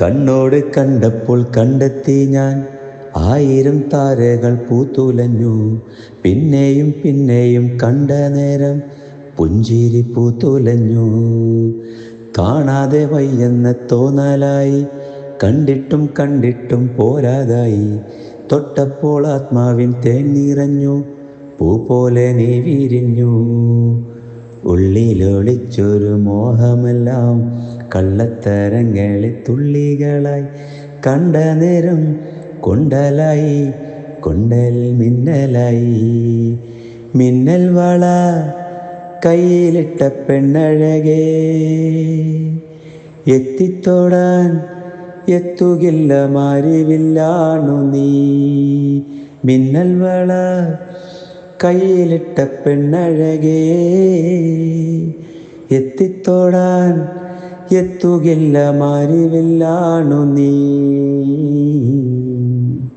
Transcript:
കണ്ണോട് കണ്ടപ്പോൾ കണ്ടെത്തി ഞാൻ, 1000 താരകൾ പൂത്തുലഞ്ഞു. പിന്നെയും പിന്നെയും കണ്ട നേരം പുഞ്ചിരി പൂത്തുലഞ്ഞു. കാണാതെ വയ്യെന്ന തോന്നലായി, കണ്ടിട്ടും കണ്ടിട്ടും പോരാതായി. തൊട്ടപ്പോൾ ആത്മാവിൻ തേൻ നിറഞ്ഞു, പൂ പോലെ നീ വിരിഞ്ഞു. ഉള്ളിലൊളിച്ചൊരു മോഹമെല്ലാം കള്ളത്തരങ്ങളിൽ തുള്ളികളായി. കണ്ട നേരം കൊണ്ടലായി, കൊണ്ടൽ മിന്നലായി. മിന്നൽ വള കയ്യിലിട്ട പെണ്ണഴകേ, എത്തിത്തോടാൻ എത്തുകില്ല മാരിവില്ലാണു നീ. മിന്നൽ വള കയ്യിലിട്ട പെണ്ണഴകേ, എത്തിത്തോടാൻ എത്തുകില്ല മാരിവില്ലാണു നീ.